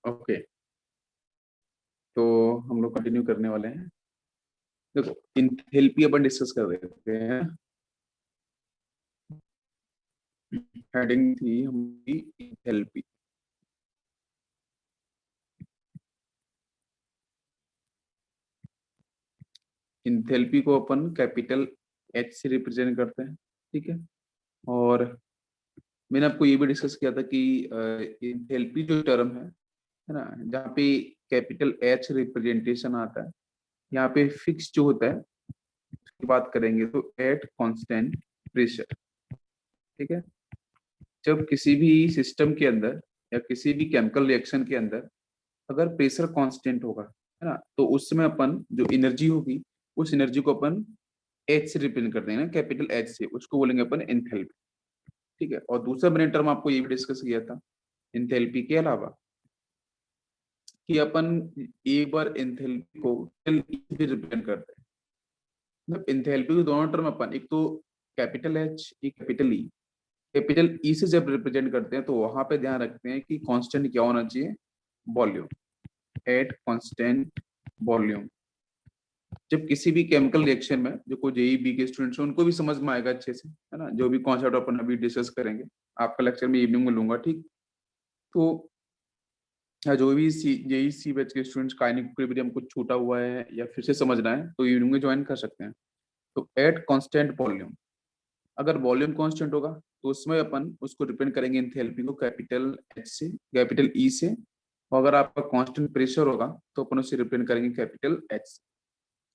Okay, तो हम लोग कंटिन्यू करने वाले हैं। देखो, इंथैल्पी अपन डिस्कस कर रहे हैं। हेडिंग थी हमारी इंथैल्पी। इंथैल्पी को अपन कैपिटल एच से रिप्रेजेंट करते हैं, ठीक है। और मैंने आपको ये भी डिस्कस किया था कि इंथैल्पी जो टर्म है ना, जहाँ पे कैपिटल एच रिप्रेजेंटेशन आता है, यहाँ पे फिक्स जो होता है उसकी बात करेंगे तो एट कांस्टेंट प्रेशर, ठीक है। जब किसी भी सिस्टम के अंदर या किसी भी केमिकल रिएक्शन के अंदर अगर प्रेशर कांस्टेंट होगा, है ना, तो उस समय अपन जो एनर्जी होगी उस एनर्जी को अपन एच से रिप्रेजेंट करते हैं ना, कैपिटल एच से, उसको बोलेंगे अपन एंथैल्पी, ठीक है। और दूसरा मैंने टर्म आपको ये भी डिस्कस किया था एंथैल्पी के अलावा, कि अपन एक बार एंथैल्पी को भी रिप्रेजेंट करते हैं। मतलब एंथैल्पी के दोनों टर्म अपन, एक तो कैपिटल एच, एक कैपिटल ई। कैपिटल ई से जब रिप्रेजेंट करते हैं तो वहां पे ध्यान रखते हैं कि कांस्टेंट क्या होना चाहिए, वॉल्यूम, एट कांस्टेंट वॉल्यूम। जब किसी भी केमिकल रिएक्शन में, जो कोई जेई बी के स्टूडेंट्स हैं उनको भी समझ में आएगा अच्छे से, है ना, जो भी कॉन्सेप्ट अपन अभी डिस्कस करेंगे आपका लेक्चर में इवनिंग में लूंगा, ठीक। तो जो भी जेई सी बैच के स्टूडेंट्स का इक्विलिब्रियम कुछ छूटा हुआ है या फिर से समझना है तो इवनिंग में ज्वाइन कर सकते हैं। तो एट कांस्टेंट वॉल्यूम, अगर वॉल्यूम कांस्टेंट होगा तो उसमें अपन उसको रिप्रेजेंट करेंगे एंथैल्पी को कैपिटल एच से, कैपिटल ई से। और अगर आपका कांस्टेंट प्रेशर होगा तो अपन उसे रिप्रेजेंट करेंगे कैपिटल एच से,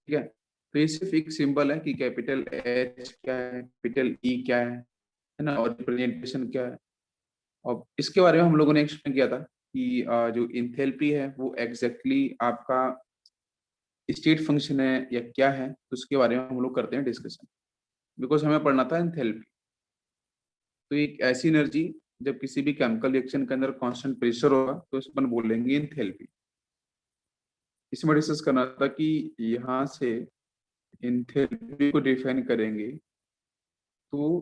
ठीक है। तो ये सिर्फ एक सिंबल है कि कैपिटल एच क्या है, कैपिटल ई क्या है ना, और रिप्रेजेंटेशन क्या है। और इसके बारे में हम लोगों ने एक्सप्लेन किया था कि जो इंथैल्पी है वो एग्जैक्टली आपका स्टेट फंक्शन है या क्या है, तो उसके बारे में हम लोग करते हैं डिस्कशन, बिकॉज हमें पढ़ना था इंथैल्पी। तो एक ऐसी एनर्जी जब किसी भी केमिकल रिएक्शन के अंदर कांस्टेंट प्रेशर होगा तो इस पर बोलेंगे इंथैल्पी। इसमें डिस्कस करना था कि यहाँ से इंथैल्पी को डिफाइन करेंगे तो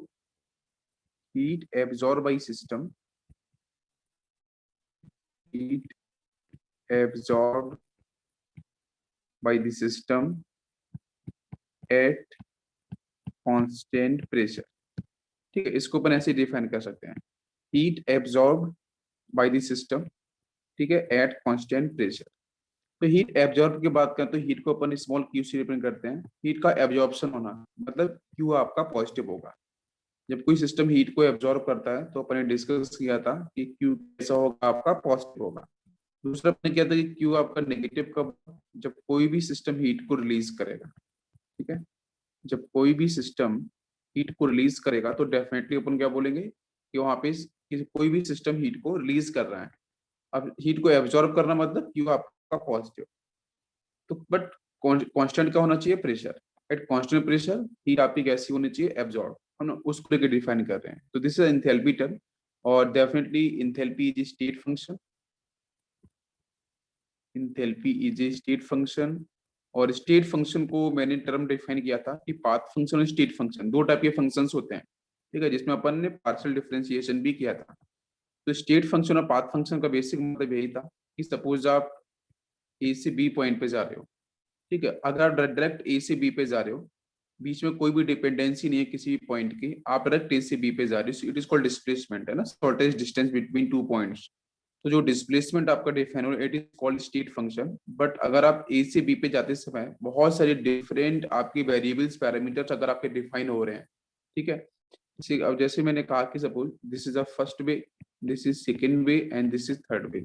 heat absorb by system, heat absorb by the system at constant pressure, ठीक है। इसको अपन ऐसे डिफाइन कर सकते हैं, heat absorb by the system, ठीक है, एट कांस्टेंट प्रेशर। तो हीट एब्जॉर्ब की बात करें तो हीट को अपन स्मॉल क्यू से रिप्रेजेंट करते हैं। हीट का एब्जॉर्प्शन होना मतलब क्यू आपका पॉजिटिव होगा। जब कोई सिस्टम हीट को एब्जॉर्ब करता है तो अपन ने डिस्कस किया था कि क्यू कैसा होगा, आपका पॉजिटिव होगा। दूसरा अपने किया था कि क्यू आपका नेगेटिव कब, जब कोई भी सिस्टम हीट को रिलीज करेगा, ठीक है। जब कोई भी सिस्टम हीट को रिलीज करेगा तो डेफिनेटली अपन क्या बोलेंगे कि वहां पे कोई भी सिस्टम हीट को रिलीज कर रहा है। अब हीट को एब्जॉर्ब करना मतलब क्यू आपका पॉजिटिव। तो बट कांस्टेंट क्या होना चाहिए, pressure. At constant pressure heat आपकी कैसी होनी चाहिए, एब्जॉर्ब, है ना, उसको लेकर डिफाइन कर रहे हैं। तो दिस इज एंथैल्पी टर्म। और definitely enthalpy is state function, enthalpy is a state function. और स्टेट फंक्शन को मैंने टर्म डिफाइन किया था कि पाथ फंक्शन और स्टेट फंक्शन, दो टाइप के फंक्शंस होते हैं, ठीक है, जिसमें अपन ने पार्शियल डिफरेंशिएशन भी किया था। तो स्टेट फंक्शन और पाथ फंक्शन का बेसिक मतलब यही था कि सपोज आप ए से बी पॉइंट पे जा रहे हो, ठीक है। अगर आप डायरेक्ट ए से बी पे जा रहे हो, बीच में कोई भी डिपेंडेंसी नहीं है किसी भी पॉइंट की, आप डायरेक्ट ए से बी पे जा रहे हो, इट इज कॉल्ड डिस्प्लेसमेंट, है ना, shortest distance between two points. तो जो डिस्प्लेसमेंट आपका डिफाइन हो, it is called state function. But अगर आप ए से बी पे जाते समय बहुत सारे डिफरेंट आपकी वेरिएबल्स पैरामीटर्स अगर आपके डिफाइन हो रहे हैं, ठीक है। अब जैसे मैंने कहा कि suppose this is a first way, this is second way and this is third way.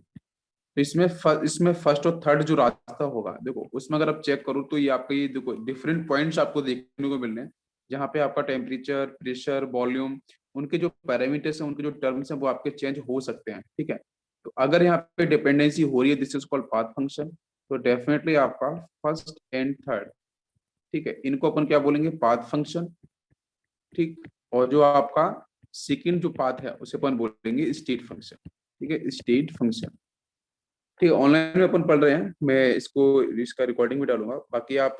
तो इसमें फर्स्ट और थर्ड जो रास्ता होगा, देखो उसमें अगर आप चेक करो तो ये आपका, ये देखो डिफरेंट पॉइंट्स आपको देखने को मिल रहे हैं, जहाँ पे आपका टेम्परेचर, प्रेशर, वॉल्यूम, उनके जो पैरामीटर्स हैं, उनके जो टर्म्स हैं वो आपके चेंज हो सकते हैं, ठीक है। तो अगर यहाँ पे डिपेंडेंसी हो रही है, this is called path function. तो डेफिनेटली आपका फर्स्ट एंड थर्ड, ठीक है, इनको अपन क्या बोलेंगे, पाथ फंक्शन, ठीक। और जो आपका सेकेंड जो पाथ है उसे अपन बोलेंगे स्टेट फंक्शन, ठीक है, स्टेट फंक्शन। ठीक है, ऑनलाइन में अपन पढ़ रहे हैं, मैं इसको, इसका रिकॉर्डिंग भी डालूंगा, बाकी आप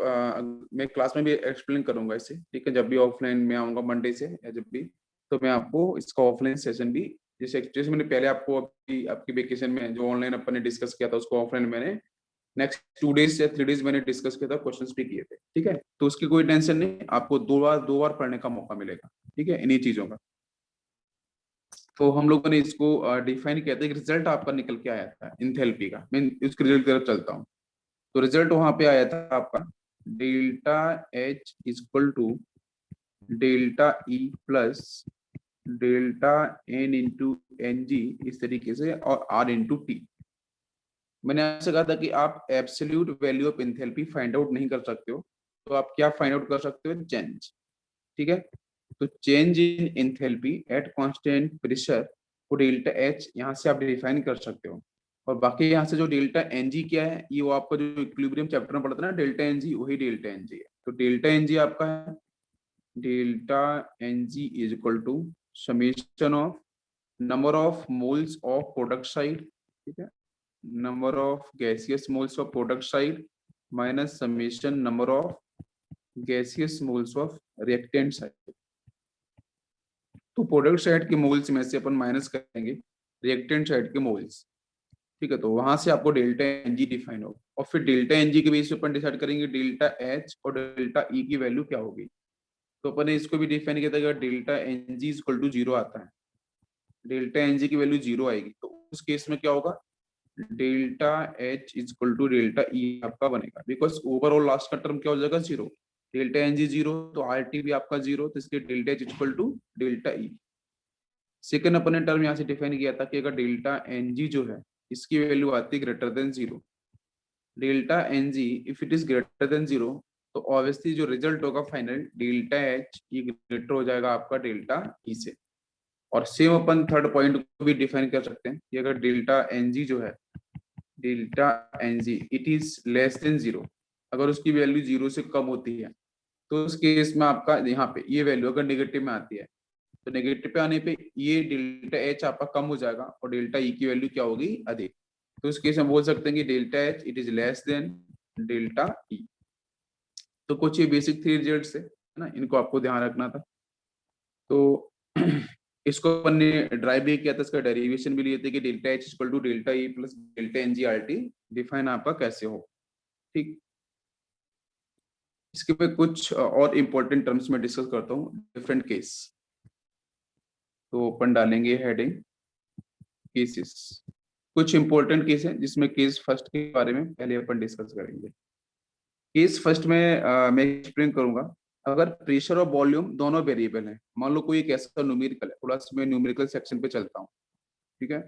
मैं क्लास में भी एक्सप्लेन करूंगा इसे, ठीक है। जब भी ऑफलाइन में आऊंगा मंडे से या जब भी, तो मैं आपको इसका ऑफलाइन सेशन भी जैसे मैंने पहले आपको अभी आपकी वेकेशन में जो ऑनलाइन अपन ने डिस्कस किया था उसको ऑफलाइन मैंने नेक्स्ट 2 डेज या 3 डेज मैंने डिस्कस किया था, क्वेश्चंस भी किए थे, ठीक है। तो उसकी कोई टेंशन नहीं, आपको 2 बार पढ़ने का मौका मिलेगा, ठीक है, इन्हीं चीजों का। तो हम लोगों ने इसको डिफाइन किया था कि रिजल्ट आपका निकल के आया था इंथैल्पी का। मैं उसके रिजल्ट की तरफ चलता हूँ। तो रिजल्ट वहां पे आया था आपका delta H equal to delta E plus delta n into n g, इस तरीके से, और आर इंटू टी। मैंने आपसे कहा था कि आप absolute value of enthalpy find out नहीं कर सकते हो, तो आप क्या फाइंड आउट कर सकते हो? चेंज, ठीक है। तो change in enthalpy at constant pressure को डेल्टा एच यहाँ से आप डिफाइन कर सकते हो। और बाकी यहाँ से जो डेल्टा एन जी क्या है, ये वो आपका जो इक्विलिब्रियम चैप्टर में पढ़ता है ना, डेल्टा एन जी, वही डेल्टा एन जी है। तो डेल्टा एन जी आपका है delta N g is equal to summation of number of moles of product side, ठीक है, number of gaseous moles of product side minus summation number of gaseous moles of reactant side। तो product side के moles में से अपन minus करेंगे reactant side के moles, ठीक है। तो वहां से आपको डेल्टा एन जी डिफाइन होगा, और फिर डेल्टा एन जी के बेस पे अपन डिसाइड करेंगे डेल्टा एच और डेल्टा ई की वैल्यू क्या होगी। तो अपन ने इसको भी डिफाइन किया था कि delta N G equal to 0 आता है, डेल्टा एन जी की वैल्यू 0 आएगी, तो उस केस में क्या होगा, delta H equal to delta E आपका बनेगा, बिकॉज ओवरऑल लास्ट का टर्म क्या हो जाएगा, 0। डेल्टा एन जी 0, तो आर टी भी आपका 0, तो इसलिए delta H equal to delta E. Second अपन ने टर्म यहाँ से डिफाइन किया था कि अगर डेल्टा एन जी जो है इसकी वैल्यू आती है greater than 0, delta N g if it is greater than 0, तो ऑब्वियसली जो रिजल्ट होगा फाइनल डेल्टा एच ये ग्रेटर हो जाएगा आपका डेल्टा ई से। और सेम अपन थर्ड पॉइंट को भी डिफाइन कर सकते हैं कि अगर डेल्टा एन जी जो है delta N g it is less than 0, अगर उसकी वैल्यू 0 से कम होती है, तो उस केस में आपका यहाँ पे ये वैल्यू अगर नेगेटिव में आती है, तो नेगेटिव पे आने पे ये डेल्टा एच आपका कम हो जाएगा और डेल्टा ई की वैल्यू क्या होगी, अधिक। तो उस केस में बोल सकते हैं कि delta H it is less than delta ई। तो कुछ ये बेसिक 3 रिजल्ट्स है ना, इनको आपको ध्यान रखना था। तो इसको अपन ने ड्राइव भी किया था, इसका डेरिवेशन भी लिए थे कि delta H equal to delta E plus delta N G R T define आपका कैसे हो, ठीक। इसके पे कुछ और इम्पोर्टेंट टर्म्स में डिस्कस करता हूँ, डिफरेंट केस। तो अपन डालेंगे हेडिंग केसेस, कुछ इंपॉर्टेंट केस है जिसमें केस फर्स्ट के बारे में पहले अपन डिस्कस करेंगे। केस फर्स्ट में मैं एक्सप्लेन करूंगा। अगर प्रेशर और वॉल्यूम दोनों वेरिएबल है, मान लो कोई एक ऐसा न्यूमेरिकल है, थोड़ा सा मैं न्यूमेरिकल सेक्शन पे चलता हूँ, ठीक है,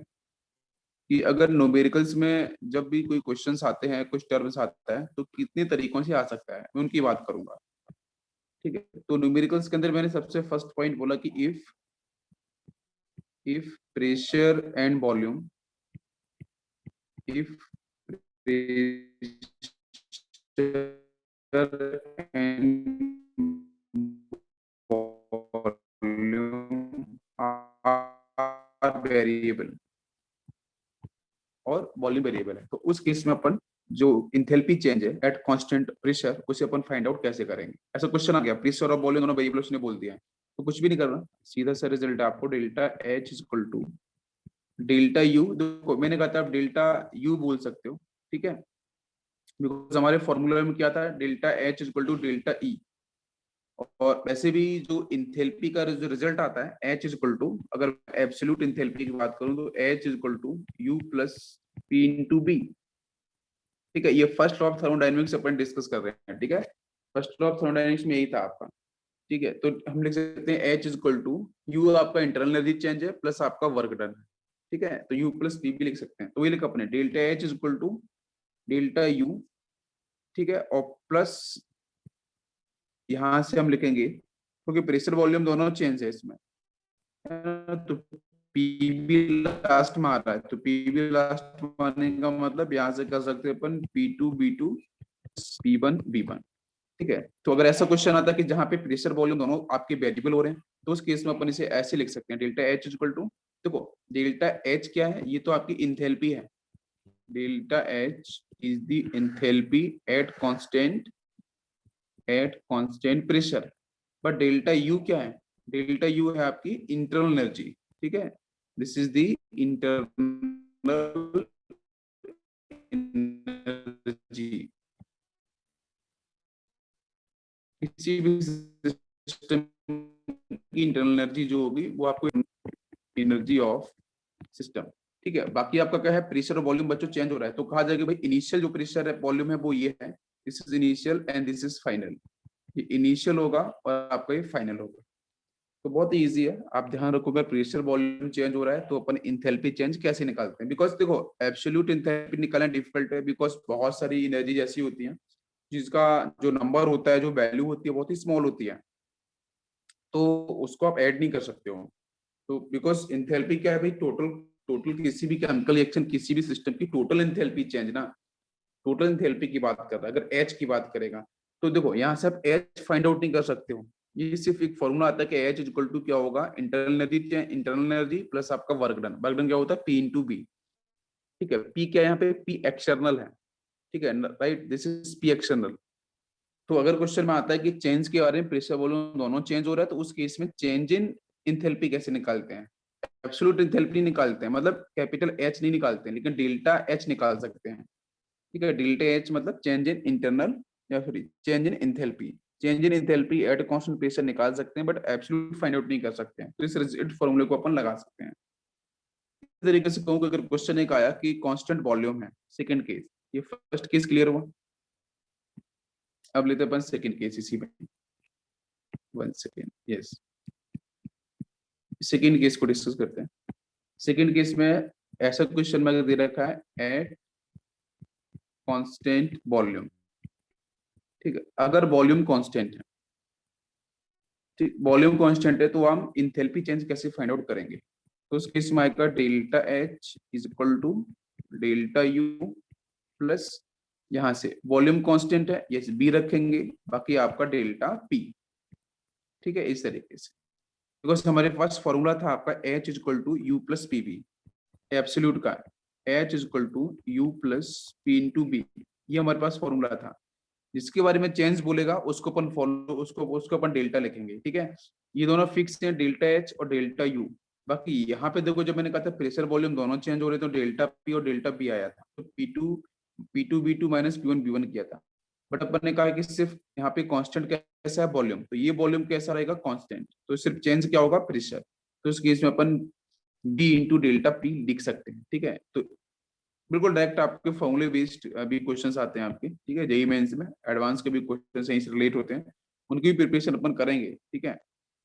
कि अगर न्यूमेरिकल्स में जब भी कोई क्वेश्चंस आते हैं, कुछ टर्म्स आता है, तो कितने तरीकों से आ सकता है, मैं उनकी बात करूंगा, ठीक है। तो न्यूमेरिकल्स के अंदर मैंने सबसे फर्स्ट पॉइंट बोला कि if pressure and volume, if pressure and volume are variable और वॉल्यूम वेरिएबल है, तो उस केस में अपन जो इंथैल्पी चेंज है एट कांस्टेंट प्रेशर उसे अपन फाइंड आउट कैसे करेंगे। ऐसा क्वेश्चन आ गया, प्रेशर और वॉल्यूम दोनों वेरिएबल उसने बोल दिया है, तो कुछ भी नहीं करना, सीधा सा रिजल्ट है आपको delta H equal to delta U. देखो मैंने कहा था आप डेल्टा यू बोल सकते हो, ठीक है, बिकॉज हमारे फॉर्मूला में क्या था, delta H equal to delta E. और वैसे भी जो इंथेल्पी का जो रिजल्ट आता है एच इक्वल टू, अगर एब्सोल्यूट इंथेल्पी की बात करूं तो H equal to U plus P into V, ठीक है। ये फर्स्ट लॉ ऑफ थर्मोडायनेमिक्स अपन डिस्कस कर रहे हैं, ठीक है, फर्स्ट लॉ ऑफ थर्मोडायनेमिक्स में यही था आपका, ठीक है। तो हम लिख सकते हैं एच इक्वल टू यू आपका इंटरनल एनर्जी चेंज है प्लस आपका वर्क डन है, ठीक है, तो यू प्लस पी भी लिख सकते हैं। तो ये लिखा अपने delta H equal to delta U, ठीक है, और प्लस यहां से हम लिखेंगे क्योंकि प्रेशर वॉल्यूम दोनों चेंज है इसमें, तो पीबी लास्ट में आ रहा है, तो पीबी लास्ट में आने का मतलब यहां से कर सकते हैं अपन P2 B2 P1 B1, ठीक है। तो अगर ऐसा क्वेश्चन आता है कि जहां पे प्रेशर वॉल्यूम दोनों आपके वेरिएबल हो रहे हैं, तो उस केस में अपन इसे ऐसे लिख सकते हैं डेल्टा एच इक्वल टू, देखो डेल्टा एच क्या है, ये तो आपकी इंथैल्पी है, delta H is the enthalpy at constant pressure. But delta U क्या है, डेल्टा यू है आपकी इंटरनल एनर्जी, ठीक है। This is the internal energy. किसी भी सिस्टम की इंटरनल एनर्जी जो होगी वो आपको एनर्जी ऑफ सिस्टम। ठीक है, बाकी आपका क्या है, प्रेशर और वॉल्यूम बच्चों चेंज हो रहा है, तो कहा जाएगा भाई इनिशियल जो प्रेशर है वॉल्यूम है वो ये है, this is initial and this is final. ये इनिशियल होगा और आपका ये फाइनल होगा। तो बहुत ही ईजी है, आप ध्यान रखो अगर प्रेशर वॉल्यूम चेंज हो रहा है तो अपन इंथैल्पी चेंज कैसे निकालते हैं। बिकॉज देखो एब्सोल्यूट इंथैल्पी निकालना डिफिकल्ट है, बिकॉज बहुत सारी एनर्जी ऐसी होती है जिसका जो नंबर होता है, जो वैल्यू होती है बहुत ही स्मॉल होती है, तो उसको आप ऐड नहीं कर सकते हो। तो बिकॉज इंथैल्पी क्या है भाई, टोटल टोटल किसी भी केमिकल रिएक्शन, किसी भी सिस्टम की टोटल इंथैल्पी चेंज ना, टोटल इंथैल्पी की बात कर रहा है। अगर एच की बात करेगा तो देखो यहाँ से आप एच फाइंड आउट नहीं कर सकते हो, ये सिर्फ एक फॉर्मूला आता है कि एच इक्वल टू क्या होगा, इंटरनल एनर्जी प्लस आपका वर्क डन। वर्क डन क्या होता है, पी इंटू बी। ठीक है, पी क्या है यहाँ पे, पी एक्सटर्नल है। ठीक है right, this is P external. तो अगर क्वेश्चन में आता है कि चेंज के बारे में, प्रेशर वॉल्यूम दोनों चेंज हो रहा है, तो उस केस में चेंज इन इंथैल्पी कैसे निकालते हैं। एब्सोल्यूट इंथैल्पी निकालते हैं, मतलब कैपिटल एच नहीं निकालते हैं, लेकिन डेल्टा एच निकाल सकते हैं। ठीक है, डेल्टा एच मतलब चेंज इन इंटरनल या फिर change in enthalpy. Change in enthalpy at constant pressure निकाल सकते हैं, बट एब्सोल्यूट फाइंड आउट नहीं कर सकते हैं। तो इस रिजिड फॉर्मूले को अपन लगा सकते हैं। इस तरीके से कहूँ कि अगर क्वेश्चन एक आया कि कांस्टेंट वॉल्यूम है, सेकंड केस, ये फर्स्ट केस क्लियर हुआ। अब लेते हैं अपन सेकंड केस इसी में, 1 सेकेंड, यस, सेकंड केस को डिस्कस करते हैं। सेकंड केस में ऐसा क्वेश्चन में दे रखा है एट कांस्टेंट वॉल्यूम। ठीक है, अगर वॉल्यूम कांस्टेंट है, ठीक, वॉल्यूम कांस्टेंट है, तो हम इंथैल्पी चेंज कैसे फाइंड आउट करेंगे। तो उस केस में आएगा delta H is equal to delta U plus, यहां से वॉल्यूम कांस्टेंट है, यस बी रखेंगे, बाकी आपका डेल्टा पी। ठीक है, इस तरीके से, बिकॉज हमारे पास फॉर्मूला था आपका H is equal to U plus P V, absolute का H is equal to U plus P into V, ये हमारे पास फॉर्मूला था। जिसके बारे में चेंज बोलेगा उसको अपन फॉलो, उसको अपन डेल्टा लिखेंगे। ठीक है, ये दोनों फिक्स हैं, डेल्टा एच और डेल्टा यू। बाकी यहाँ पे देखो, जब मैंने कहा था प्रेशर वॉल्यूम दोनों चेंज हो रहे, तो डेल्टा पी और डेल्टा बी आया था, तो P two V two minus P one V one किया था। बट अपन ने कहा कि सिर्फ यहाँ पे कांस्टेंट कैसा है, वॉल्यूम, तो ये वॉल्यूम कैसा रहेगा, कांस्टेंट, तो सिर्फ चेंज क्या होगा, प्रेशर। तो इस केस में अपन बी इंटू डेल्टा पी लिख सकते हैं। ठीक है, तो बिल्कुल डायरेक्ट आपके फॉर्मूले बेस्ड भी क्वेश्चंस आते हैं आपके। ठीक है, जेईई मेंस में एडवांस के भी क्वेश्चन यहीं से रिलेट होते हैं, उनकी भी प्रिपरेशन अपन करेंगे। ठीक है,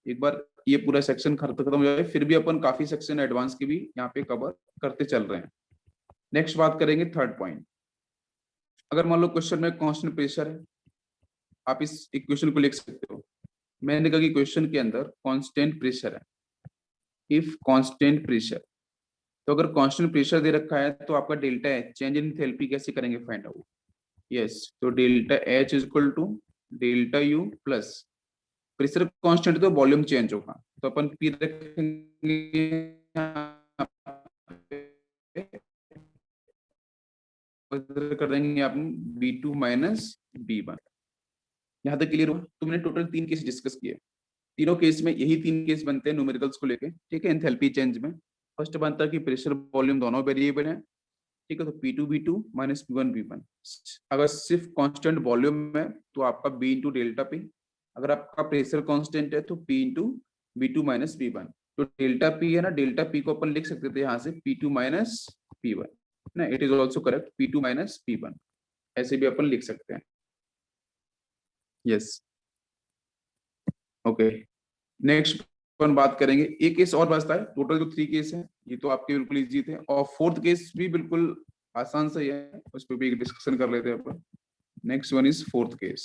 एक बार ये पूरा सेक्शन खत्म हो जाए, फिर भी अपन काफी सेक्शन एडवांस के भी यहाँ पे कवर करते चल रहे हैं। नेक्स्ट बात करेंगे थर्ड पॉइंट। अगर मान लो क्वेश्चन में कांस्टेंट प्रेशर है, आप इस इक्वेशन को लिख सकते हो। मैंने कहा कि क्वेश्चन के अंदर कांस्टेंट प्रेशर है, इफ कांस्टेंट प्रेशर, तो अगर कांस्टेंट प्रेशर दे रखा है तो आपका delta H, change in enthalpy कैसे करेंगे फाइंड आउट। यस, तो delta H is equal to delta U plus, pressure constant तो वॉल्यूम चेंज होगा, तो अपन पी रखेंगे कर देंगे आप V two minus V one. यहाँ तक क्लियर हुआ। तो मैंने टोटल 3 केस डिस्कस किए, तीनों केस में यही 3 केस बनते हैं न्यूमेरिकल्स को लेके। ठीक है, एंथैल्पी चेंज में फर्स्ट बनता है कि प्रेशर वॉल्यूम दोनों वेरिएबल है। ठीक है, तो P2 B2 minus P1 B1। अगर सिर्फ कांस्टेंट वॉल्यूम है तो आपका B इंटू डेल्टा पी, अगर आपका प्रेशर कांस्टेंट है तो P into B2 minus B1। तो डेल्टा पी है ना, डेल्टा पी को अपन लिख सकते थे यहाँ से P2 माइनस P1 ना, it is also correct, P2 minus P1 ऐसे भी अपन लिख सकते हैं। यस, ओके, नेक्स्ट अपन बात करेंगे, एक केस और बचता है, टोटल जो 3 केस हैं ये तो आपके बिल्कुल इजी थे, और फोर्थ केस भी बिल्कुल आसान से ही है, उस पर भी एक डिस्कशन कर लेते हैं अपन। Next one is fourth case.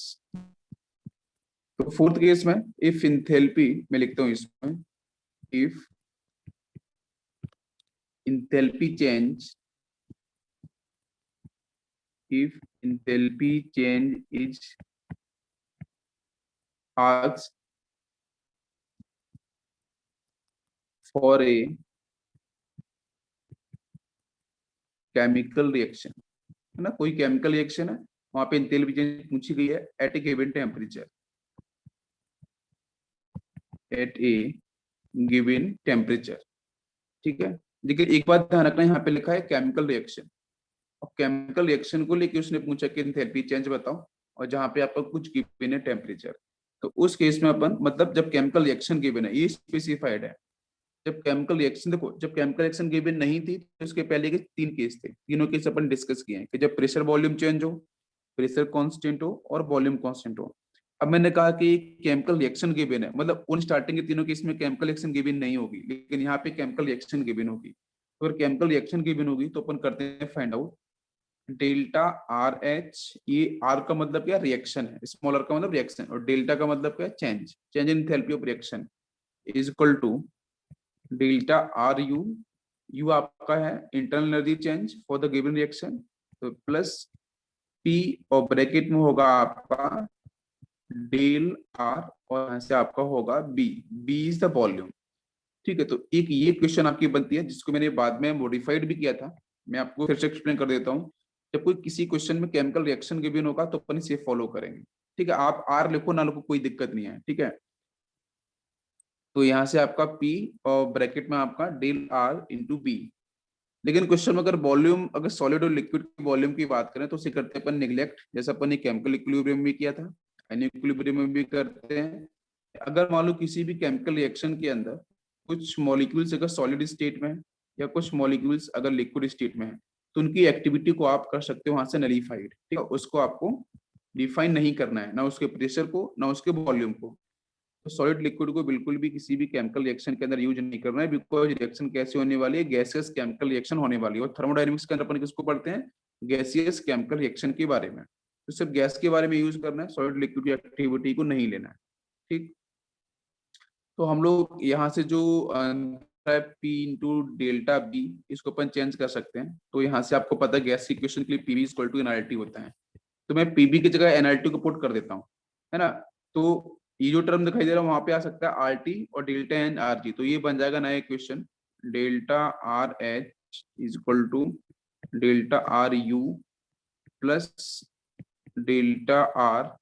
तो फोर्थ केस में इफ इंथैल्पी, मैं लिखता हूँ इसमें, if enthalpy change, if enthalpy change is asked for a chemical reaction, है ना, कोई केमिकल रिएक्शन है, वहां पे इंथैल्पी चेंज पूछी गई है एट ए गिवन टेम्परेचर, एट ए गिवन टेम्परेचर। ठीक है। लेकिन एक बात ध्यान रखना, यहाँ पे लिखा है केमिकल रिएक्शन, और केमिकल रिएक्शन को लेके उसने पूछा कि एंथैल्पी चेंज बताओ, और जहाँ पे आपका कुछ गिवन है टेम्परेचर, तो उस केस में अपन मतलब जब केमिकल रिएक्शन गिवन है, ये स्पेसिफाइड है। जब केमिकल रिएक्शन देखो, जब केमिकल रिएक्शन गिवन नहीं थी तो उसके पहले के 3 केस थे, तीनों केस अपन डिस्कस किए हैं कि जब प्रेशर वॉल्यूम चेंज हो, प्रेशर कांस्टेंट हो और वॉल्यूम कांस्टेंट हो। अब मैंने कहा कि केमिकल रिएक्शन गिवन है, मतलब उन स्टार्टिंग के तीनों केस में केमिकल रिएक्शन गिवन नहीं होगी, लेकिन यहाँ पे केमिकल रिएक्शन गिवन होगी। तो अगर केमिकल रिएक्शन गिवन होगी तो अपन करते हैं find out delta R H. ये आर का मतलब क्या, रिएक्शन है, स्मॉल आर का मतलब रिएक्शन, और डेल्टा का मतलब क्या, change, change in enthalpy of reaction, is equal to delta R U, U आपका है internal energy change for the given reaction, तो प्लस पी, और ब्रैकेट में होगा आपका डेल आर, और यहाँ से आपका होगा V, V is the volume. ठीक है, तो एक ये क्वेश्चन आपकी बनती है जिसको मैंने बाद में मॉडिफाइड भी किया था, मैं आपको फिर से एक्सप्लेन कर देता हूँ। जब कोई किसी क्वेश्चन में केमिकल रिएक्शन गिवन होगा तो अपन इसे फॉलो करेंगे। ठीक है, आप आर लिखो ना लिखो कोई दिक्कत नहीं है, ठीक है। तो यहाँ से आपका P और ब्रैकेट में आपका डेल आर इंटू बी। लेकिन क्वेश्चन में अगर वॉल्यूम, अगर सॉलिड और लिक्विड की वॉल्यूम की बात करें तो उसे करते हैं अपन निग्लेक्ट, जैसा अपन ने केमिकल इक्विलिब्रियम में किया था, इक्विलिब्रियम में भी करते हैं। अगर मान लो किसी भी केमिकल रिएक्शन के अंदर कुछ मॉलिक्यूल्स अगर सॉलिड स्टेट में है या कुछ मॉलिक्यूल्स अगर लिक्विड स्टेट में है, तो उनकी एक्टिविटी को आप कर सकते हो वहां से नलीफाइड। ठीक है, उसको आपको डिफाइन नहीं करना है, ना उसके प्रेशर को ना उसके वॉल्यूम को। तो सॉलिड लिक्विड को बिल्कुल भी किसी भी केमिकल रिएक्शन के अंदर यूज नहीं करना है, बिकॉज रिएक्शन कैसे होने वाली है, गैसियस केमिकल रिएक्शन होने वाली है। और थर्मोडायनेमिक्स के अंदर अपन किसको पढ़ते हैं, गैसियस केमिकल रिएक्शन के बारे में। तो सिर्फ गैस के बारे में यूज करना है, सॉलिड लिक्विड की एक्टिविटी को नहीं लेना है। ठीक, तो हम लोग यहाँ से जो पी इंटू डेल्टा बी, इसको अपन चेंज कर सकते हैं। तो यहाँ से आपको पता है गैस की इक्वेशन के लिए पीवी इक्वल टू एनआरटी होता है, तो मैं पीबी की जगह एनआरटी को पुट कर देता हूँ, है ना। तो ये जो टर्म दिखाई दे रहा है वहां पे आ सकता है आर टी और डेल्टा एन आर जी, तो ये बन जाएगा नया equation, delta R H is equal to delta R U plus delta R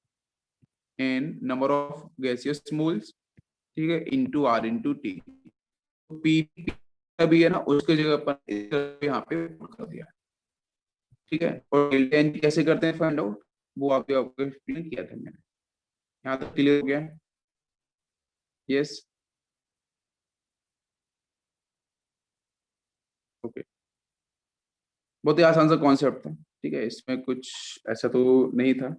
n number of gaseous moles, ठीक है, into R into T. P भी है ना, उसके जगह पर यहाँ पे put कर दिया। ठीक है, और डेल्टा एन कैसे करते हैं फाइंड आउट, वो आपको एक्सप्लेन किया था मैंने। यहाँ तक क्लियर हो गया है? Yes, okay. बहुत ही आसान सा कॉन्सेप्ट था, ठीक है, इसमें कुछ ऐसा तो नहीं था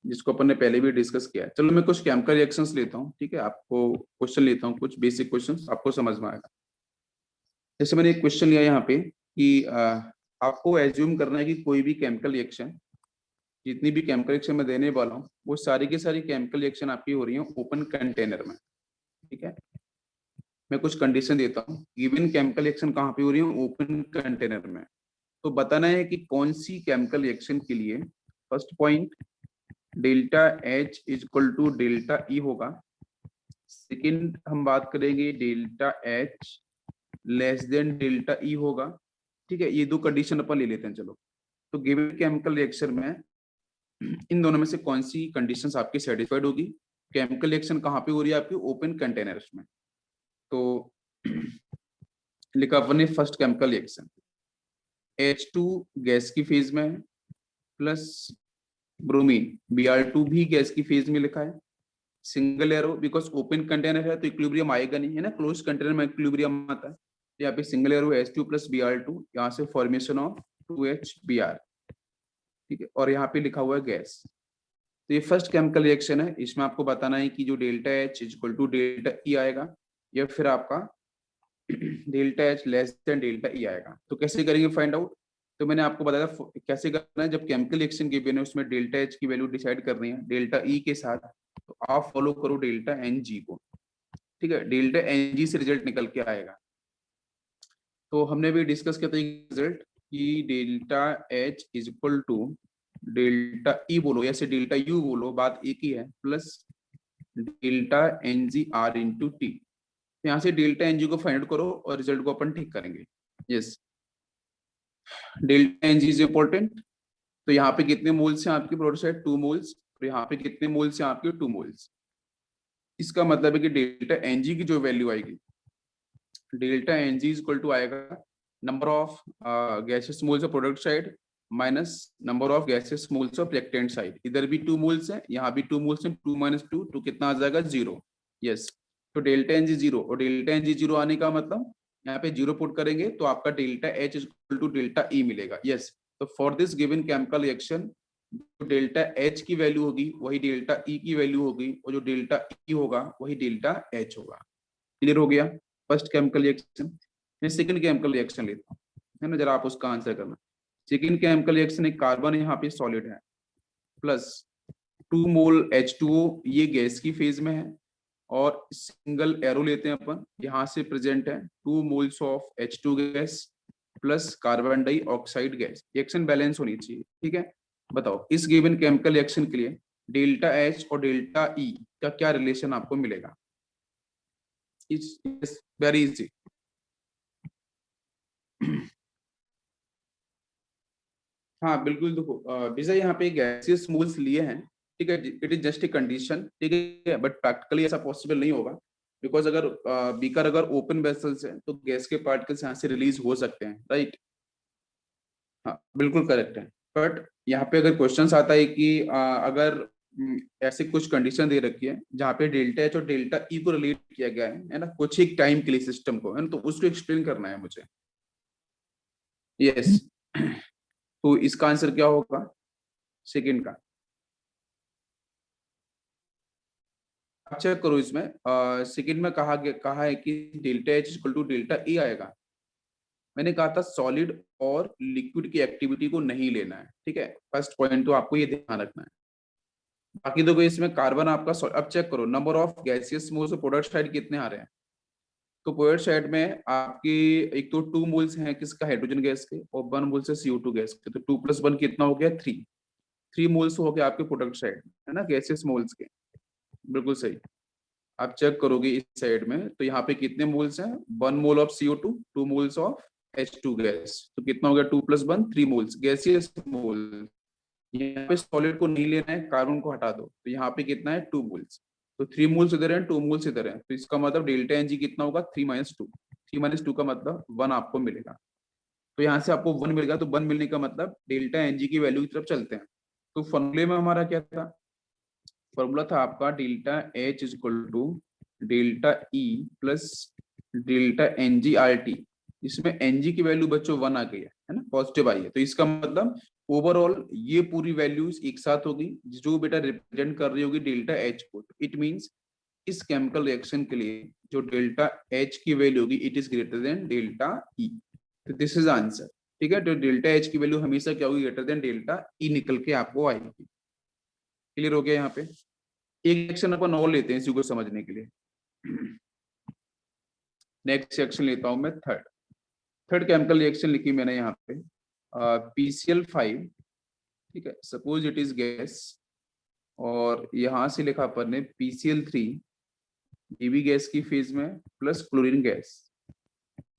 जिसको अपन ने पहले भी डिस्कस किया है। चलो मैं कुछ केमिकल रिएक्शंस लेता हूँ, ठीक है, आपको क्वेश्चन लेता हूँ, कुछ बेसिक क्वेश्चंस आपको समझ में आएगा। जैसे मैंने एक क्वेश्चन लिया यहाँ पे कि आपको एज्यूम करना है कि कोई भी केमिकल रिएक्शन, जितनी भी केमिकल रिएक्शन मैं देने वाला हूँ वो सारी की सारी केमिकल रिएक्शन आपकी हो रही है ओपन कंटेनर में। ठीक है, मैं कुछ कंडीशन देता हूँ, गिवन केमिकल रिएक्शन कहाँ पे हो रही है, ओपन कंटेनर में। तो बताना है कि कौन सी केमिकल रिएक्शन के लिए first point delta H is equal to delta E होगा। सेकंड हम बात करेंगे delta H less than delta E होगा। ठीक है, ये दो कंडीशन अपन ले लेते हैं। चलो, तो गिवन केमिकल रिएक्शन में इन दोनों में से कौन सी कंडीशंस आपकी सेटिस्फाइड होगी। केमिकल रिएक्शन कहाँ पे हो रही है आपकी, ओपन कंटेनर्स में। तो लिखा अपन ने first chemical reaction H2 gas की फेज में है प्लस ब्रोमीन Br2 भी गैस की फेज में लिखा है। Single arrow, because open container है तो इक्विलिब्रियम आएगा नहीं, है ना, क्लोज कंटेनर में इक्विलिब्रियम आता है। तो यहाँ पे single arrow H2 plus Br2, यहाँ से फॉर्मेशन ऑफ 2HBr। ठीक है, और यहाँ पे लिखा हुआ है गैस। तो ये फर्स्ट केमिकल रिएक्शन है, इसमें आपको बताना है कि जो delta H is equal to delta E आएगा या फिर आपका delta H less than delta E आएगा। तो कैसे करेंगे फाइंड आउट, तो मैंने आपको बताया कैसे करना है। जब केमिकल रिएक्शन गिवन है उसमें डेल्टा एच की वैल्यू डिसाइड करनी है डेल्टा ई के साथ, तो आप फॉलो करो डेल्टा एन जी को। ठीक है, डेल्टा एन जी से रिजल्ट निकल के आएगा। तो हमने भी डिस्कस किया था रिजल्ट कि delta H is equal to delta E बोलो या से डेल्टा यू बोलो, बात एक ही है, plus delta N G R into T. यहाँ से डेल्टा एन जी को फाइंड करो और रिजल्ट को अपन ठीक करेंगे। Yes, delta N g is important. तो यहाँ पे कितने मोल्स हैं आपके प्रोडक्ट साइड, 2 मोल्स, और यहाँ पे कितने मोल्स हैं आपके, 2 मोल्स। इसका मतलब है कि डेल्टा एन जी की जो वैल्यू आएगी delta N G equal to आएगा number of gases moles of product side minus number of gases moles of reactant side. इधर भी 2 मोल्स है, यहाँ भी 2 मोल्स है, 2 माइनस 2 2 कितना आ जाएगा 0। यस, तो डेल्टा एन जी 0 और डेल्टा एन जी 0 आने का मतलब यहाँ पे 0 पुट करेंगे तो आपका delta H equal to delta E मिलेगा। यस, तो for this given chemical reaction जो डेल्टा एच की वैल्यू होगी वही डेल्टा ई की वैल्यू होगी और जो डेल्टा ई होगा वही डेल्टा एच होगा। क्लियर हो गया फर्स्ट केमिकल रिएक्शन। मैं सेकंड केमिकल रिएक्शन लेता हूँ, है ना, जरा आप उसका आंसर करना। सेकंड केमिकल रिएक्शन, एक कार्बन यहाँ पे सॉलिड है प्लस 2 मोल H2O, ये गैस की फेज में है और सिंगल एरो लेते हैं अपन, यहाँ से प्रेजेंट है 2 moles of H2 gas plus carbon dioxide gas. Reaction balance होनी चाहिए, ठीक है। बताओ इस गिवन केमिकल रिएक्शन के लिए डेल्टा एच और डेल्टा ई का क्या रिलेशन आपको मिलेगा। It's very easy. हाँ बिल्कुल, देखो विजय यहाँ पे गैसियस मोल्स लिए हैं, ठीक है, it is just a condition, ठीक है, बट प्रैक्टिकली ऐसा पॉसिबल नहीं होगा बिकॉज अगर बीकर अगर ओपन वेसल्स है तो गैस के पार्टिकल्स यहाँ से रिलीज हो सकते हैं, राइट। हाँ बिल्कुल करेक्ट है, बट यहाँ पे अगर क्वेश्चन आता है कि अगर ऐसे कुछ कंडीशन दे रखी है जहाँ पे डेल्टा एच और डेल्टा ई को रिलेट किया गया है ना, कुछ एक टाइम के लिए सिस्टम को, है ना, तो उसको एक्सप्लेन करना है मुझे। यस, तो इसका आंसर क्या होगा सेकंड का। आप चेक करो इसमें सेकंड में कहा है कि delta H equal to delta E आएगा। मैंने कहा था सॉलिड और लिक्विड की एक्टिविटी को नहीं लेना है, ठीक है, फर्स्ट पॉइंट तो आपको ये ध्यान रखना है। बाकी देखो इसमें कार्बन आपका अब चेक करो number of gaseous moles product side कितने आ रहे हैं। तो प्रोडक्ट साइड में आपकी एक तो 2 मोल्स हैं किसका, हाइड्रोजन गैस के, और 1 मोल्स है CO2 गैस के, तो 2 + 1 कितना हो गया 3 मोल्स हो गया आपके प्रोडक्ट साइड, है ना, गैसियस मोल्स के। बिल्कुल सही। आप चेक करोगे इस साइड में तो यहाँ पे कितने मोल्स हैं, 1 mole of CO2, 2 moles of H2 gas, तो कितना हो गया 2 + 1 3 मोल्स गैसियस मोल। यहाँ पे सॉलिड को नहीं लेना है, कार्बन को हटा दो, तो यहाँ पे कितना है 2 मोल्स, तो 3 मोल्स इधर है 2 मोल्स इधर है, तो इसका मतलब डेल्टा एन जी कितना होगा 3 - 2, 3 - 2 का मतलब 1 आपको मिलेगा। तो यहाँ से आपको 1 मिलेगा, तो 1 मिलने का मतलब डेल्टा एन जी की वैल्यू की तरफ चलते हैं। तो फॉर्मूले में हमारा क्या था, फॉर्मूला था आपका delta H is equal to delta E plus delta N G R T. इसमें एन जी की वैल्यू बच्चों 1 आ गई है ना, पॉजिटिव आई है, तो इसका मतलब ओवरऑल ये पूरी वैल्यूज एक साथ होगी जो बेटा रिप्रेजेंट कर रही होगी डेल्टा एच को। इट मींस इस केमिकल रिएक्शन के लिए जो डेल्टा एच की वैल्यू होगी it is greater than delta ई, तो दिस इज आंसर, ठीक है। तो डेल्टा एच की वैल्यू हमेशा क्या होगी, ग्रेटर देन डेल्टा ई निकल के आपको आएगी। क्लियर हो गया यहाँ पे। एक सेक्शन अपन और लेते हैं इसी को समझने के लिए। नेक्स्ट सेक्शन लेता हूं मैं थर्ड केमिकल रिएक्शन लिखी मैंने यहाँ पे PCl5, ठीक है, सपोज इट इज गैस, और यहाँ से लिखा अपन ने PCl3, ये भी गैस की फेज में प्लस क्लोरीन गैस।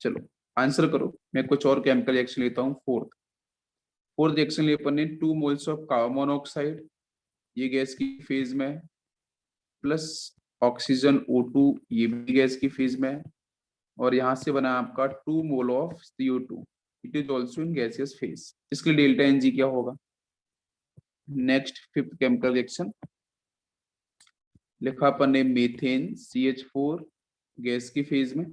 चलो आंसर करो, मैं कुछ और केमिकल रिएक्शन लेता हूँ। फोर्थ रिएक्शन ले अपन ने 2 मोल्स ऑफ कार्बन मोनोऑक्साइड, ये गैस की फेज में, प्लस ऑक्सीजन O2, ये भी गैस की फेज में, और यहाँ से बना आपका 2 mole of CO2, it is also in gaseous phase. इसके लिए डेल्टा एन जी क्या होगा। नेक्स्ट फिफ्थ केमिकल रिएक्शन लिखा अपन ने मीथेन CH4 गैस की फेज में,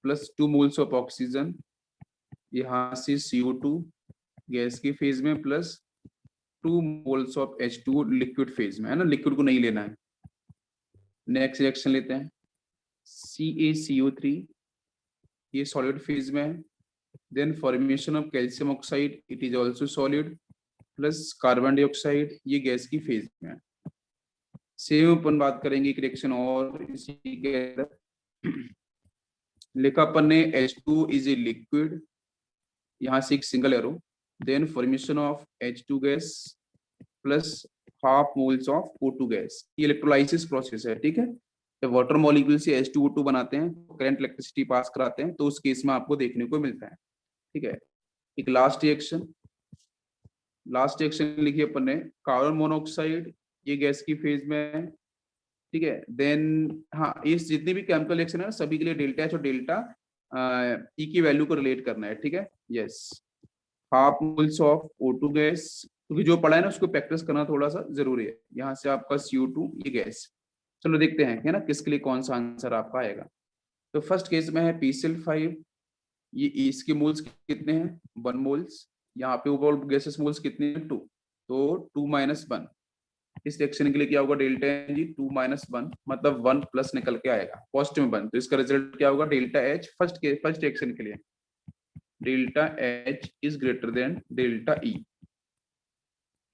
प्लस 2 मोल्स ऑफ ऑक्सीजन, यहाँ से CO2 गैस की फेज में, plus 2 moles of H2 liquid phase में, है ना, लिक्विड को नहीं लेना है। नेक्स्ट रिएक्शन लेते हैं CaCO3, ये सॉलिड फेज में है, then formation of calcium oxide, it is also solid, plus carbon dioxide, ये गैस की फेज में है। सेम अपन बात करेंगे एक रिएक्शन और इसी के अंदर लिखा अपन ने H2 इज ए लिक्विड, यहाँ से एक single arrow, then formation of H2 gas plus half moles of O2 gas, ये इलेक्ट्रोलाइसिस प्रोसेस है, ठीक है। जब वाटर मॉलिक्यूल से H2O2 बनाते हैं तो करंट इलेक्ट्रिसिटी पास कराते हैं, तो उस केस में आपको देखने को मिलता है, ठीक है। एक लास्ट रिएक्शन लिखिए अपन ने कार्बन मोनोऑक्साइड, ये गैस की फेज में है, ठीक है। देन हाँ, इस जितनी भी केमिकल रिएक्शन है सभी के लिए डेल्टा एच और डेल्टा ई की वैल्यू को रिलेट करना है। ठीक है, yes. Half moles of O2 gas, क्योंकि जो पढ़ा है ना उसको प्रैक्टिस करना थोड़ा सा जरूरी है। यहाँ से आपका CO2 ये गैस। चलो देखते हैं है ना किसके लिए कौन सा आंसर आपका आएगा। तो फर्स्ट केस में है PCl5, ये इसके मोल्स कितने हैं 1 मोल्स। यहाँ पे ओवरऑल गैसेस मोल्स कितने हैं 2, तो 2 - 1। इस रिएक्शन के लिए क्या होगा डेल्टा एन जी 2 - 1, मतलब 1 प्लस निकल के आएगा पॉजिटिव में 1, तो इसका रिजल्ट क्या होगा डेल्टा एच फर्स्ट रिएक्शन के लिए delta H is greater than delta ई,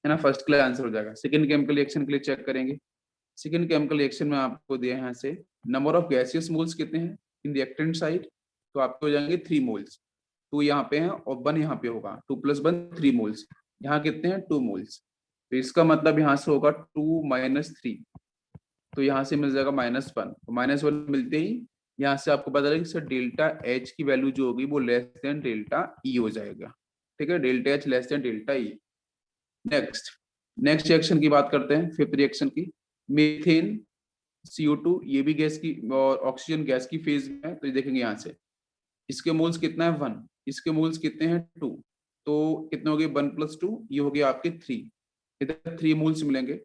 है ना। फर्स्ट के लिए आंसर हो जाएगा। सेकंड केमिकल रिएक्शन के लिए चेक करेंगे। सेकंड केमिकल रिएक्शन में आपको दिया है यहाँ से नंबर ऑफ गैसियस मोल्स कितने हैं इन रिएक्टेंट साइड, तो आपको हो जाएंगे 3 मोल्स। 2 यहाँ पे है और 1 यहाँ पे होगा, 2 + 1 3 मोल्स। यहाँ कितने हैं 2 मोल्स, तो इसका मतलब यहाँ से होगा 2 - 3, तो यहाँ से मिल जाएगा -1। तो -1 मिलते ही यहाँ से आपको पता चलेगा कि सर डेल्टा एच की वैल्यू जो होगी वो लेस देन डेल्टा ई हो जाएगा। ठीक है, delta H less than delta ई। नेक्स्ट नेक्स्ट रिएक्शन की बात करते हैं, फिफ्थ रिएक्शन की। मीथेन CO2, ये भी गैस की और ऑक्सीजन गैस की फेज में है, तो ये देखेंगे यहाँ से इसके मोल्स कितना है 1, इसके मोल्स कितने हैं 2, तो कितने हो गए 1 + 2, ये हो गया आपके 3। इधर 3 मोल्स मिलेंगे।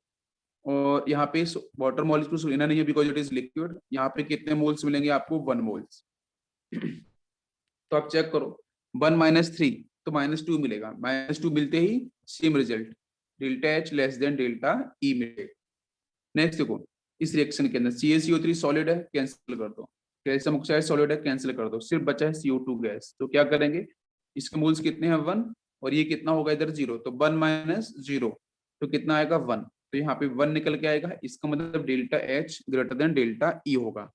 और यहाँ पे वाटर मॉलिक्यूल्स लेना नहीं है बिकॉज इट इज लिक्विड। यहाँ पे कितने मोल्स मिलेंगे आपको 1 मोल्स। तो आप चेक करो 1 - 3 तो -2 मिलेगा, -2 मिलते ही same result delta H less than delta E मिलेगा। नेक्स्ट देखो इस रिएक्शन के अंदर CaCO3 सॉलिड है, कैंसिल कर दो। कैल्शियम ऑक्साइड सॉलिड है, कैंसिल कर दो, सिर्फ बचा है CO2 गैस। तो क्या करेंगे, इसके मोल्स कितने हैं 1 और ये कितना होगा इधर 0, तो 1 - 0 तो कितना आएगा 1, तो यहाँ पे 1 निकल के आएगा। इसका मतलब delta H greater than delta E होगा।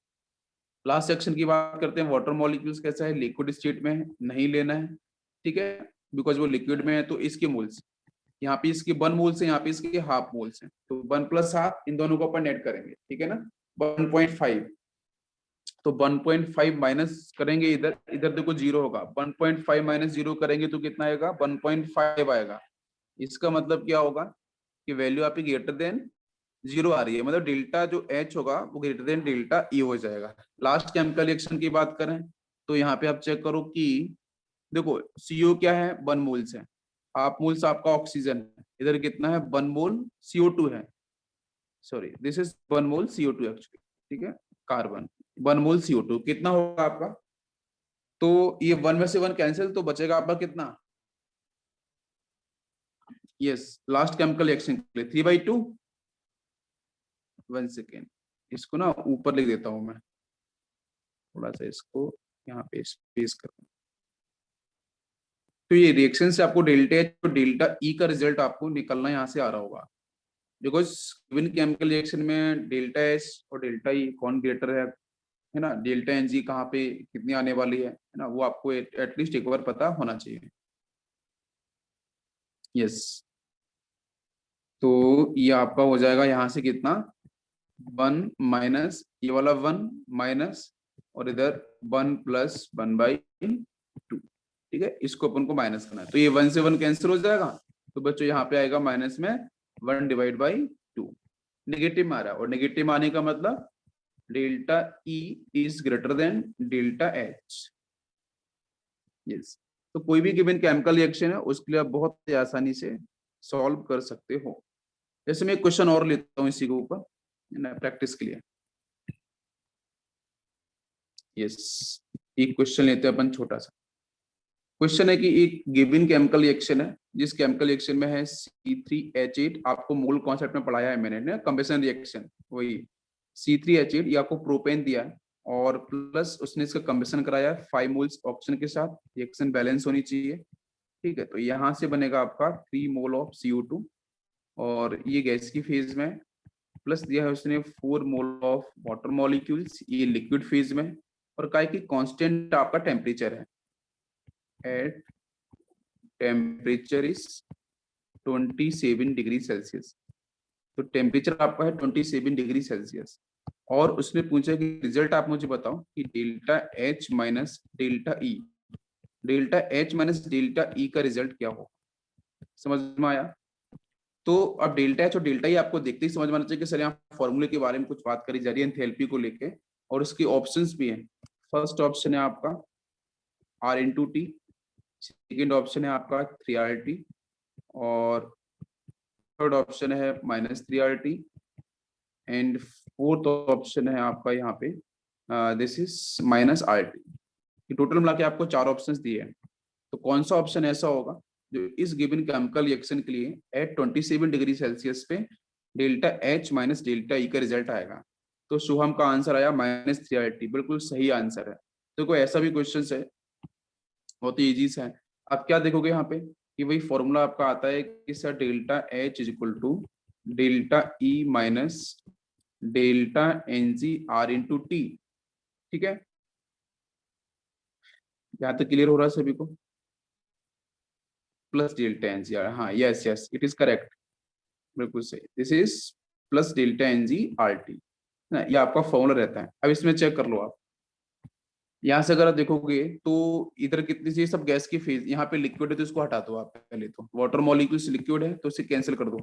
लास्ट सेक्शन की बात करते हैं, वाटर मॉलिक्यूल्स कैसा है, लिक्विड स्टेट में है, नहीं लेना है। ठीक है, बिकॉज वो लिक्विड में है। तो इसके मोल्स यहाँ पे इसके 1 मोल्स है, यहाँ पे इसके हाफ मोल्स हैं, तो 1 + हाफ इन दोनों को अपन ऐड करेंगे। ठीक है ना, 1.5, तो 1.5 माइनस करेंगे इधर, इधर देखो 0 होगा, 1.5 - 0 करेंगे तो कितना आएगा 1.5 आएगा। इसका मतलब क्या होगा कि वैल्यू आपकी ग्रेटर देन 0 आ रही है, मतलब डेल्टा जो एच होगा वो ग्रेटर देन डेल्टा ई हो जाएगा। लास्ट केमिकल रिएक्शन की बात करें तो यहाँ पे आप चेक करो कि देखो CO क्या है 1 मोल्स है, हाफ मोल्स आपका ऑक्सीजन है, इधर कितना है 1 मोल CO2 है, sorry this is 1 mole CO2 actually. ठीक है, कार्बन 1 मोल CO2 कितना होगा आपका, तो ये 1 में से 1 कैंसिल, तो बचेगा आपका कितना, यस लास्ट केमिकल रिएक्शन के लिए 3/2। 1 सेकेंड, इसको ना ऊपर लिख देता हूं मैं, थोड़ा सा इसको यहाँ पे स्पेस कर। तो ये रिएक्शन से आपको डेल्टा एच और डेल्टा ई का रिजल्ट आपको निकलना यहाँ से आ रहा होगा, बिकॉज गिवन केमिकल रिएक्शन में डेल्टा एच और डेल्टा ई कौन ग्रेटर है ना, डेल्टा एन जी कहाँ पे कितनी आने वाली है ना, वो आपको एटलीस्ट एक बार पता होना चाहिए। यस, तो ये आपका हो जाएगा यहाँ से कितना 1 माइनस ये वाला 1 माइनस और इधर 1 + 1/2। ठीक है, इसको अपन को माइनस करना है, तो ये 1 से 1 कैंसिल हो जाएगा, तो बच्चों यहाँ पे आएगा माइनस में 1/2। नेगेटिव में आ रहा है, और नेगेटिव आने का मतलब delta E is greater than delta H. Yes, तो कोई भी गिवन केमिकल रिएक्शन है उसके लिए आप बहुत ही आसानी से सॉल्व कर सकते हो। जैसे मैं एक क्वेश्चन और लेता हूँ इसी के ऊपर प्रैक्टिस के लिए। यस, एक क्वेश्चन लेते हैं अपन छोटा सा। क्वेश्चन है कि एक गिवन केमिकल रिएक्शन है, जिस केमिकल रिएक्शन में है C3H8, आपको मोल कॉन्सेप्ट में पढ़ाया है मैंने ना, कंबेशन रिएक्शन वही C3H8, ये आपको प्रोपेन दिया है और प्लस उसने इसका कंबेशन कराया है 5 मोल्स ऑक्सीजन के साथ, रिएक्शन बैलेंस होनी चाहिए। ठीक है, तो यहाँ से बनेगा आपका 3 मोल ऑफ CO2 और ये गैस की फेज में, प्लस दिया है उसने 4 मोल ऑफ वाटर मॉलिक्यूल्स, ये लिक्विड फेज में, और काय की कांस्टेंट आपका टेम्परेचर है at temperature is 27 degree Celsius. तो टेम्परेचर आपका है 27 डिग्री सेल्सियस, और उसने पूछा कि रिजल्ट आप मुझे बताओ कि डेल्टा एच माइनस डेल्टा ई, डेल्टा एच माइनस डेल्टा ई का रिजल्ट क्या हो। समझ में आया, तो अब डेल्टा एच और डेल्टा ई आपको देखते ही समझ में आना चाहिए कि सर यहाँ फॉर्मूले के बारे में कुछ बात करी जा रही है एंथैल्पी को लेके, और उसकी ऑप्शंस भी हैं। फर्स्ट ऑप्शन है आपका R into T, second option है आपका 3RT, और थर्ड ऑप्शन है -3RT, एंड फोर्थ ऑप्शन है आपका यहाँ पे दिस इज -RT। टोटल मिला के आपको 4 ऑप्शंस दिए हैं। तो कौन सा ऑप्शन ऐसा होगा जो इस गिवन केमिकल रिएक्शन के लिए एट 27 डिग्री सेल्सियस पे डेल्टा एच माइनस डेल्टा ई का रिजल्ट आएगा? तो शुभम का आंसर आया -3RT, बिल्कुल सही आंसर है। तो कोई ऐसा भी क्वेश्चन है, बहुत ही इजी सा है। आप क्या देखोगे यहाँ पे कि वही फॉर्मूला आपका आता है कि sir delta H is equal to delta E minus delta N G R into T. ठीक है, यहाँ तक क्लियर हो रहा है सभी को? प्लस डेल्टा एनजी आर, हाँ yes yes it is correct, बिल्कुल सही। This is plus delta N G R T ना, ये आपका फॉर्मूला रहता है। अब इसमें चेक कर लो आप, यहाँ से अगर आप देखोगे तो इधर कितनी सी सब गैस की फेज, यहाँ पे लिक्विड है तो इसको हटा दो आप पहले, तो वाटर मॉलिक्यूल्स लिक्विड है तो इसे कैंसिल कर दो।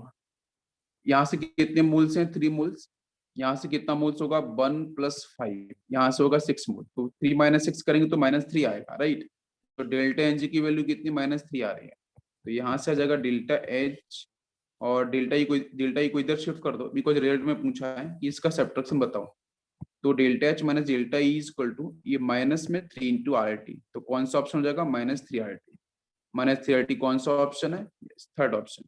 यहाँ से कितने मोल्स हैं? 3 मोल्स। यहाँ से कितना मोल्स होगा? 1 + 5, यहाँ से होगा 6 मोल, तो 3 - 6 करेंगे तो -3 आएगा, राइट? तो डेल्टा एनजी की वैल्यू कितनी? -3 आ रही है। तो यहाँ से आ जाएगा डेल्टा एच, और डेल्टा ई को इधर शिफ्ट कर दो, बिकॉज रिजल्ट में पूछा है कि इसका सब्ट्रैक्शन बताओ। तो delta H minus delta E is equal to, ये माइनस में 3 × RT, तो कौन सा ऑप्शन हो जाएगा? -3RT। -3RT कौन सा ऑप्शन है? Third option.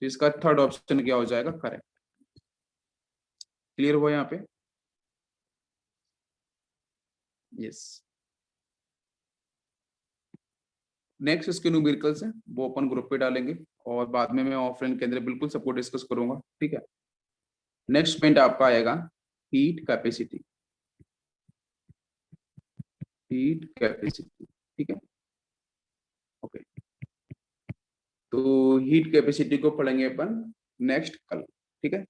तो इसका थर्ड ऑप्शन क्या हो जाएगा? करेक्ट। क्लियर हुआ यहाँ पे? यस। नेक्स्ट इसके न्यूमेरिकल्स हैं, वो अपन ग्रुप पे डालेंगे, और बाद में मैं ऑफलाइन के अंदर बिल्कुल सबको डिस्कस करूंगा, ठीक है? नेक्स्ट पॉइंट आपका आएगा हीट कैपेसिटी। हीट कैपेसिटी, ठीक है, ओके। तो हीट कैपेसिटी को पढ़ेंगे अपन नेक्स्ट कल, ठीक है?